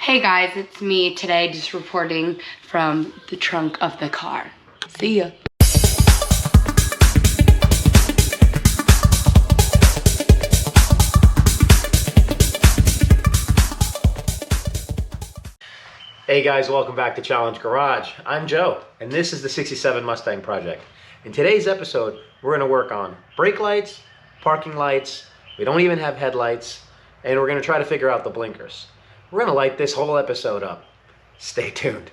Hey guys, it's me today, just reporting from the trunk of the car. See ya. Hey guys, welcome back to Challenge Garage. I'm Joe, and this is the 67 Mustang project. In today's episode, we're gonna work on brake lights, parking lights, we don't even have headlights, and we're gonna try to figure out the blinkers. We're gonna light this whole episode up. Stay tuned.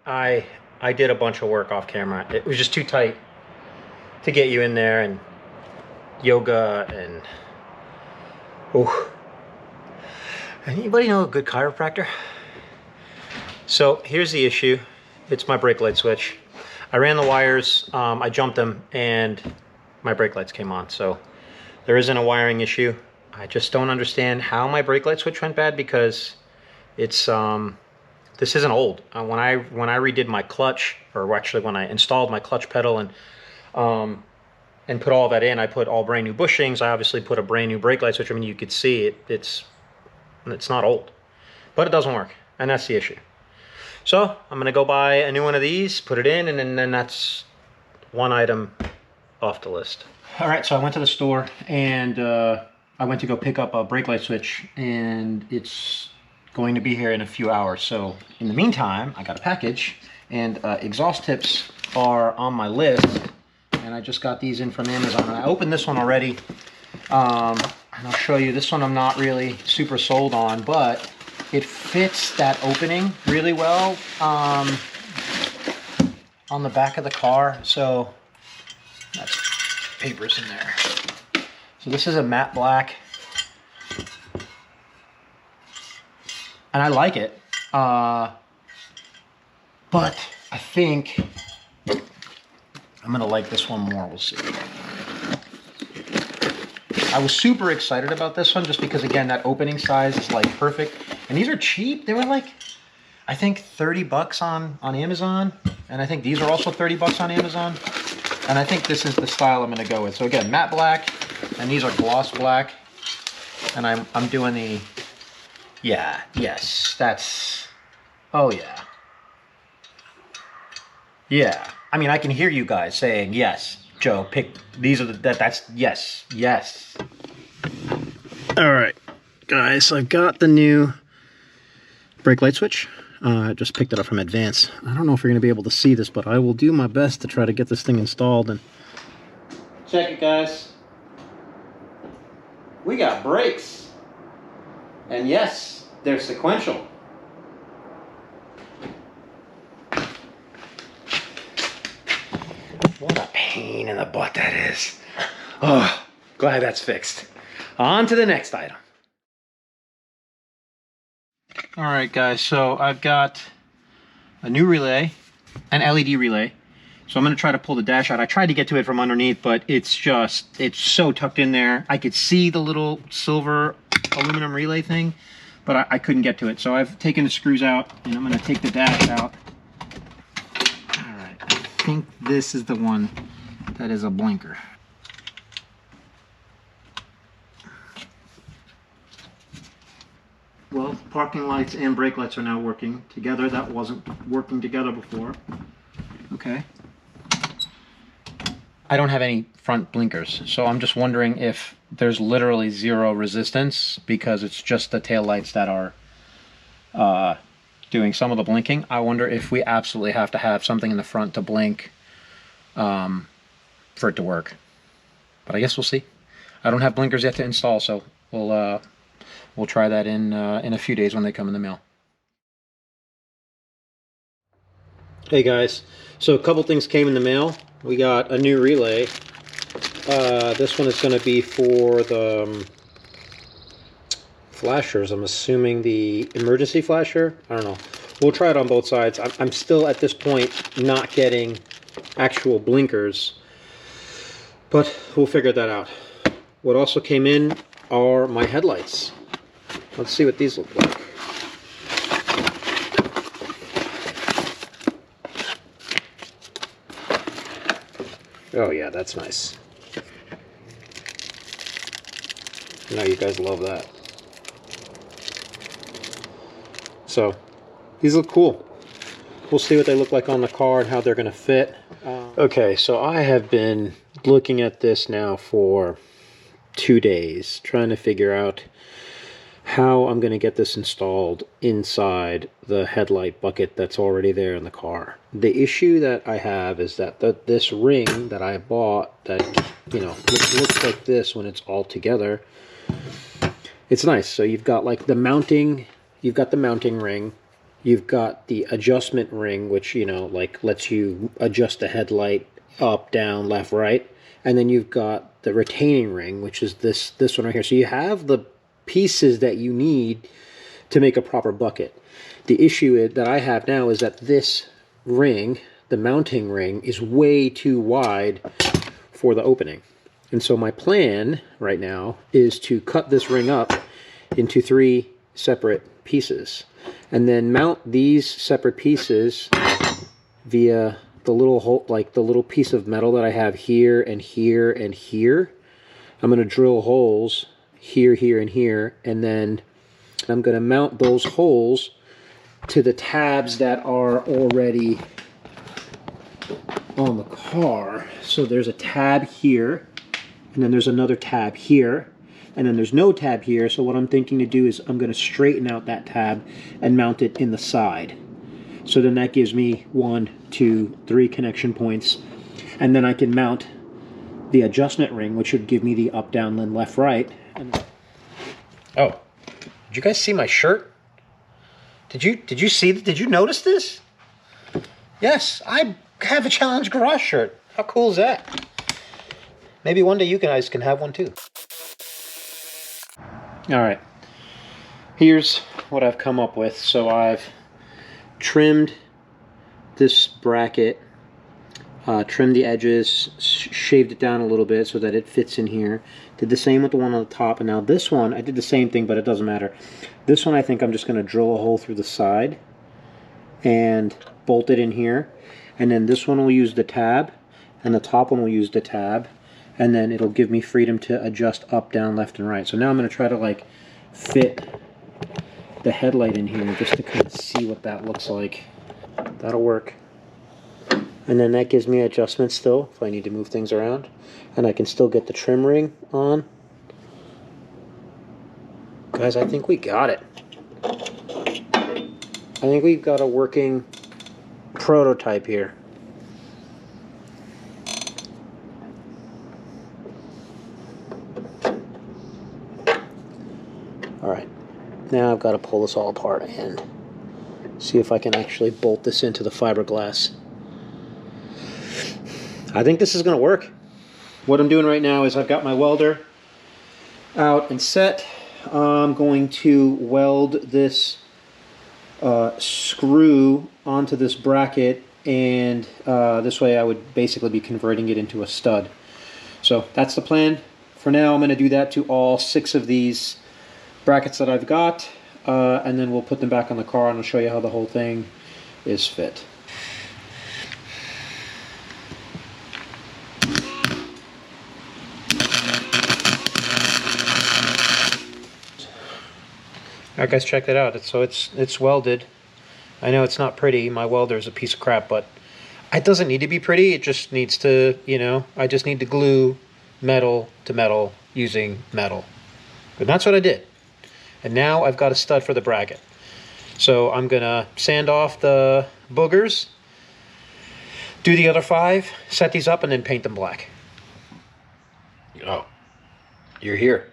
I did a bunch of work off camera. It was just too tight to get you in there, and yoga and Anybody know a good chiropractor? So here's the issue. It's my brake light switch. I ran the wires, I jumped them, and my brake lights came on. So there isn't a wiring issue. I just don't understand how my brake light switch went bad, because it's this isn't old. When I redid my clutch, or actually when I installed my clutch pedal and put all that in, I put all brand new bushings. I obviously put a brand new brake light switch. I mean, you could see it. It's not old, but it doesn't work, and that's the issue. So I'm gonna go buy a new one of these, put it in, and then that's one item off the list. All right, so I went to the store, and I went to go pick up a brake light switch, and it's going to be here in a few hours. So in the meantime, I got a package, and exhaust tips are on my list, and I just got these in from Amazon. And I opened this one already. And I'll show you, this one I'm not really super sold on, but it fits that opening really well on the back of the car. So that's papers in there. So this is a matte black, and I like it, but I think I'm gonna like this one more. We'll see. I was super excited about this one just because, again, that opening size is like perfect. And these are cheap. They were like, I think 30 bucks on Amazon. And I think these are also 30 bucks on Amazon. And I think this is the style I'm gonna go with. So again, matte black, and these are gloss black. And I'm doing the, yeah, yes, that's, oh yeah. Yeah, I mean, I can hear you guys saying, yes, Joe, pick, these are that's, yes, yes. All right, guys, so I've got the new brake light switch. I just picked it up from Advance. I don't know if you're gonna be able to see this, but I will do my best to try to get this thing installed. And check it, guys. We got brakes. And yes, they're sequential. What a pain in the butt that is. Oh, glad that's fixed. On to the next item. All right, guys, so I've got a new relay, an LED relay. So I'm gonna try to pull the dash out. I tried to get to it from underneath, but it's so tucked in there. I could see the little silver aluminum relay thing, but I couldn't get to it. So I've taken the screws out, and I'm gonna take the dash out. I think this is the one that is a blinker. Well, parking lights and brake lights are now working together. That wasn't working together before. Okay. I don't have any front blinkers, so I'm just wondering if there's literally zero resistance because it's just the tail lights that are doing some of the blinking. I wonder if we absolutely have to have something in the front to blink for it to work. But I guess we'll see. I don't have blinkers yet to install, so we'll try that in a few days when they come in the mail. Hey guys, so a couple things came in the mail. We got a new relay. This one is going to be for the flashers. I'm assuming the emergency flasher. I don't know. We'll try it on both sides. I'm still at this point not getting actual blinkers, but we'll figure that out. What also came in are my headlights. Let's see what these look like. Oh yeah, that's nice. I know you guys love that. So these look cool. We'll see what they look like on the car and how they're going to fit. Okay, so I have been looking at this now for 2 days, trying to figure out how I'm going to get this installed inside the headlight bucket that's already there in the car. The issue that I have is that this ring that I bought that, you know, looks like this when it's all together. It's nice. So you've got like the mounting, you've got the mounting ring, you've got the adjustment ring, which, you know, like lets you adjust the headlight up, down, left, right. And then you've got the retaining ring, which is this one right here. So you have the pieces that you need to make a proper bucket. The issue that I have now is that this ring, the mounting ring, is way too wide for the opening. And so my plan right now is to cut this ring up into 3 separate pieces and then mount these separate pieces via the little hole, like the little piece of metal that I have here and here and here. I'm going to drill holes here, here, and here, and then I'm going to mount those holes to the tabs that are already on the car. So there's a tab here, and then there's another tab here, and then there's no tab here. So what I'm thinking to do is I'm going to straighten out that tab and mount it in the side. So then that gives me 1, 2, 3 connection points, and then I can mount the adjustment ring, which would give me the up, down, then left, right. Oh, did you guys see my shirt? Did you see? Did you notice this? Yes, I have a Challenge Garage shirt. How cool is that? Maybe one day you guys can have one too. All right, here's what I've come up with. So I've trimmed this bracket, trimmed the edges, shaved it down a little bit so that it fits in here. Did the same with the one on the top, and now this one, I did the same thing, but it doesn't matter. This one I think I'm just going to drill a hole through the side and bolt it in here. And then this one will use the tab, and the top one will use the tab, and then it'll give me freedom to adjust up, down, left, and right. So now I'm going to try to like fit the headlight in here just to kind of see what that looks like. That'll work. And then that gives me adjustments still if I need to move things around. And I can still get the trim ring on. Guys, I think we got it. I think we've got a working prototype here. Alright, now I've got to pull this all apart and see if I can actually bolt this into the fiberglass. I think this is going to work. What I'm doing right now is I've got my welder out and set. I'm going to weld this screw onto this bracket, and this way I would basically be converting it into a stud. So that's the plan. For now, I'm going to do that to all 6 of these brackets that I've got, and then we'll put them back on the car and I'll show you how the whole thing is fit. Alright guys, check that out. It's welded. I know it's not pretty. My welder is a piece of crap, but it doesn't need to be pretty. It just needs to, you know, I just need to glue metal to metal using metal. And that's what I did. And now I've got a stud for the bracket. So I'm gonna sand off the boogers, do the other 5, set these up, and then paint them black. Oh, you're here.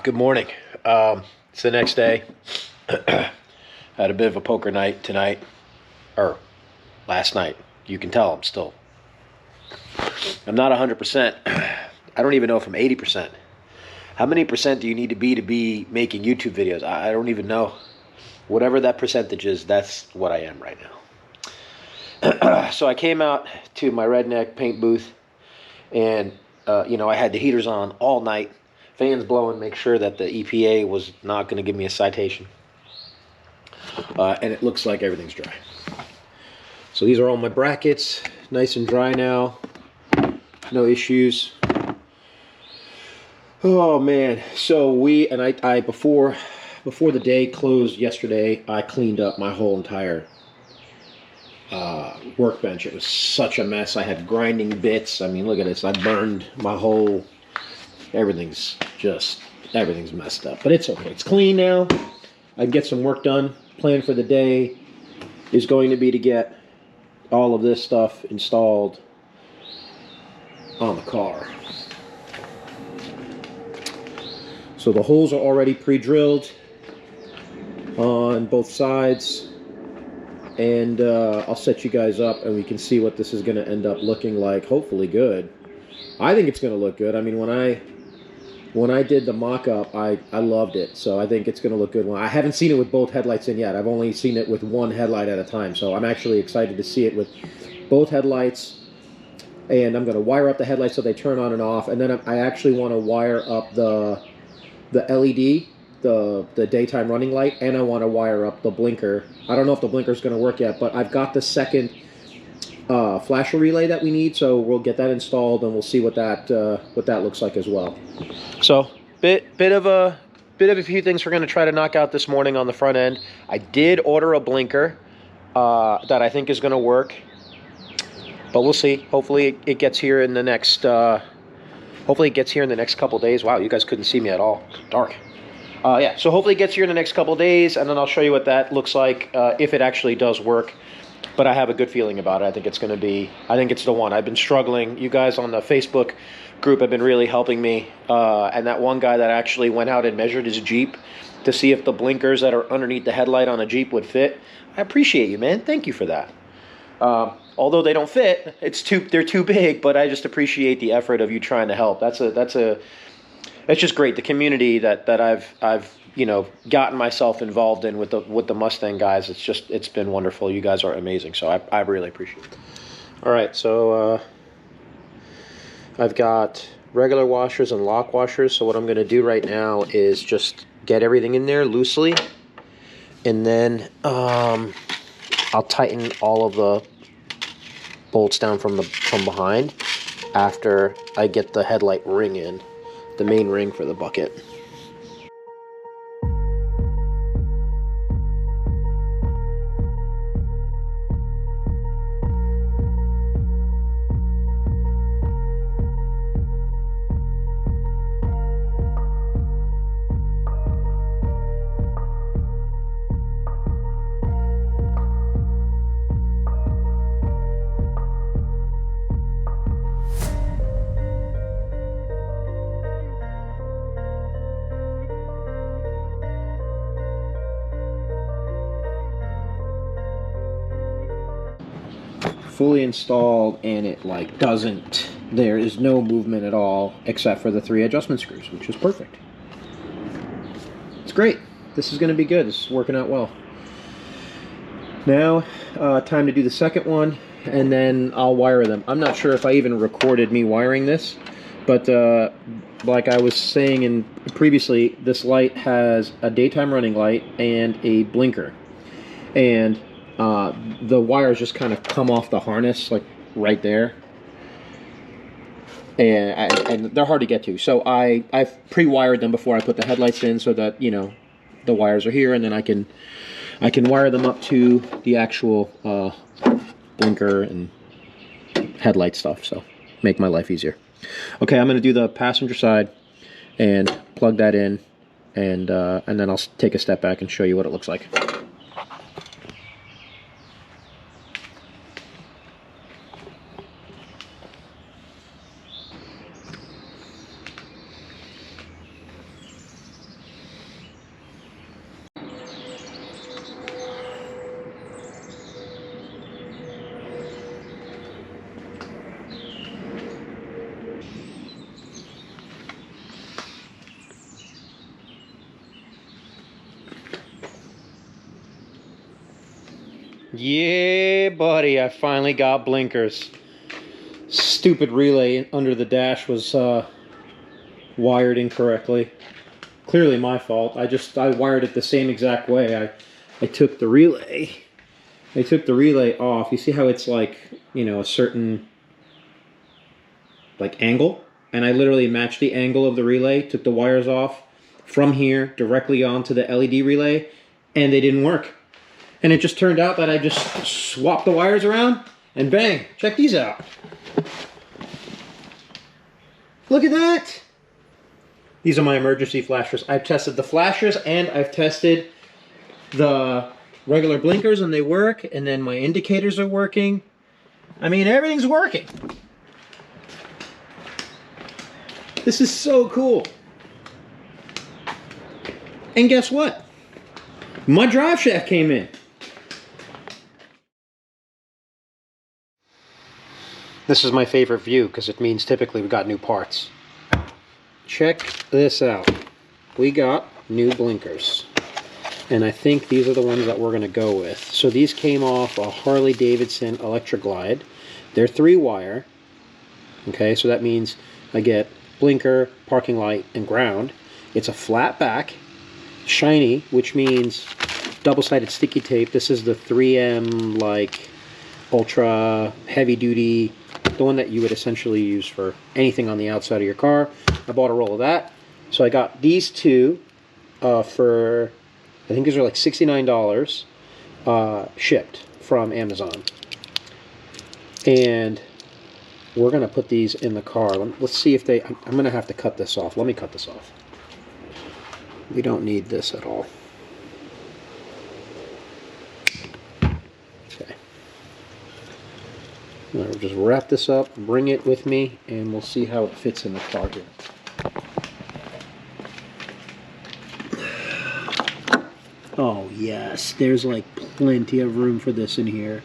Good morning. It's the next day. Had a bit of a poker night tonight, or last night. You can tell I'm not 100%. I don't even know if I'm 80%. How many percent do you need to be making YouTube videos? I don't even know. Whatever that percentage is, that's what I am right now. So I came out to my redneck paint booth, and you know, I had the heaters on all night, fans blowing, make sure that the EPA was not going to give me a citation. And it looks like everything's dry. So these are all my brackets, nice and dry now, no issues. Oh man, so I before the day closed yesterday, I cleaned up my whole entire workbench. It was such a mess. I had grinding bits. I mean, look at this. I burned my whole, everything's messed up. But it's okay. It's clean now. I can get some work done. Plan for the day is going to be to get all of this stuff installed on the car. So the holes are already pre-drilled on both sides, and I'll set you guys up and we can see what this is going to end up looking like. Hopefully good. I think it's going to look good. I mean, when I did the mock-up, I loved it, so I think it's going to look good. I haven't seen it with both headlights in yet. I've only seen it with one headlight at a time, so I'm actually excited to see it with both headlights. And I'm going to wire up the headlights so they turn on and off, and then I actually want to wire up the LED, the daytime running light, and I want to wire up the blinker. I don't know if the blinker is going to work yet, but I've got the second flasher relay that we need, so we'll get that installed and we'll see what that looks like as well. So bit of a few things we're going to try to knock out this morning on the front end. I did order a blinker that I think is going to work, but we'll see. Hopefully it gets here in the next couple days. Wow, you guys couldn't see me at all. It's dark. Yeah, so hopefully it gets here in the next couple days, and then I'll show you what that looks like if it actually does work. But I have a good feeling about it. I think it's the one. I've been struggling. You guys on the Facebook group have been really helping me. And that one guy that actually went out and measured his Jeep to see if the blinkers that are underneath the headlight on a Jeep would fit. I appreciate you, man. Thank you for that. Although they don't fit, they're too big, but I just appreciate the effort of you trying to help. It's just great. The community that I've gotten myself involved in with the Mustang guys, it's been wonderful. You guys are amazing, so I really appreciate it. All right, so I've got regular washers and lock washers. So what I'm going to do right now is just get everything in there loosely, and then I'll tighten all of the bolts down from behind after I get the headlight ring in, the main ring for the bucket. Fully installed, and it there is no movement at all except for the 3 adjustment screws, which is perfect. It's great. This is going to be good. This is working out well. Now time to do the second one, and then I'll wire them. I'm not sure if I even recorded me wiring this, but like I was saying previously, this light has a daytime running light and a blinker, and the wires just kind of come off the harness, like right there, and they're hard to get to. So I've pre-wired them before I put the headlights in, so that the wires are here, and then I can wire them up to the actual blinker and headlight stuff. So make my life easier. Okay, I'm going to do the passenger side and plug that in, and then I'll take a step back and show you what it looks like. Yeah, buddy, I finally got blinkers. Stupid relay under the dash was wired incorrectly. Clearly my fault. I wired it the same exact way. I took the relay off. You see how it's like, a certain angle, and I literally matched the angle of the relay, took the wires off from here directly onto the LED relay, and they didn't work. And it just turned out that I just swapped the wires around, and bang, check these out. Look at that. These are my emergency flashers. I've tested the flashers and I've tested the regular blinkers and they work, and then my indicators are working. I mean, everything's working. This is so cool. And guess what? My drive shaft came in. This is my favorite view because it means typically we got new parts. Check this out. We got new blinkers. And I think these are the ones that we're going to go with. So these came off a Harley Davidson Electra Glide. They're 3-wire. Okay, so that means I get blinker, parking light, and ground. It's a flat back, shiny, which means double-sided sticky tape. This is the 3M, like, ultra heavy-duty, the one that you would essentially use for anything on the outside of your car. I bought a roll of that. So I got these two for, I think these are like $69 shipped from Amazon. And we're going to put these in the car. Let's see if they, I'm going to have to cut this off. Let me cut this off. We don't need this at all. Okay. I'll just wrap this up, bring it with me, and we'll see how it fits in the car here. Oh yes, there's like plenty of room for this in here.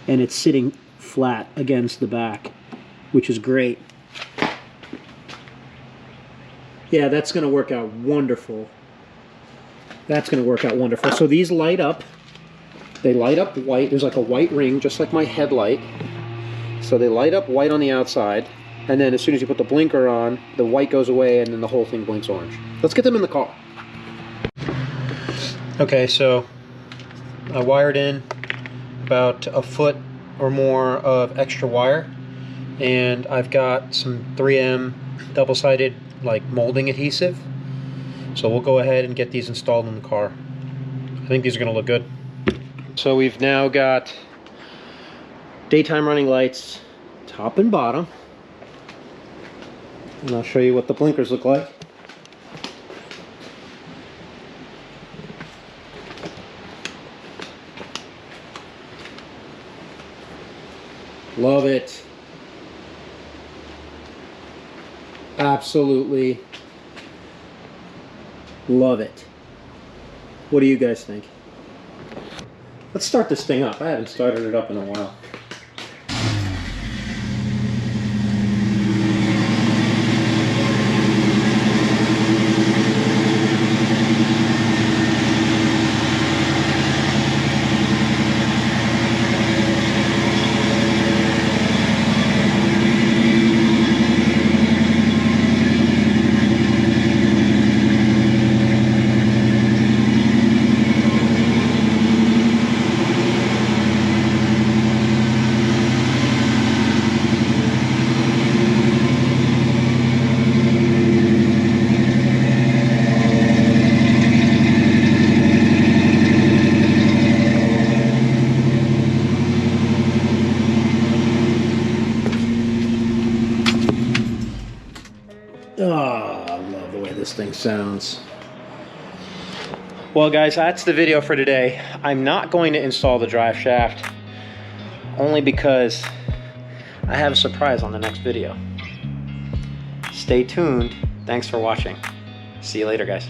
And it's sitting flat against the back, which is great. Yeah, that's going to work out wonderful. That's going to work out wonderful. So these light up. They light up white. There's like a white ring, just like my headlight. So they light up white on the outside. And then as soon as you put the blinker on, the white goes away and then the whole thing blinks orange. Let's get them in the car. Okay, so I wired in about a foot or more of extra wire. And I've got some 3M double-sided like molding adhesive. So we'll go ahead and get these installed in the car. I think these are going to look good. So we've now got daytime running lights, top and bottom. And I'll show you what the blinkers look like. Love it. Absolutely love it. What do you guys think? Let's start this thing up. I haven't started it up in a while. Oh, I love the way this thing sounds. Well guys, that's the video for today. I'm not going to install the drive shaft only because I have a surprise on the next video. Stay tuned. Thanks for watching. See you later, guys.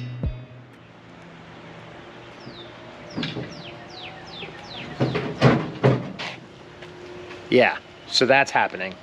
Yeah, so that's happening.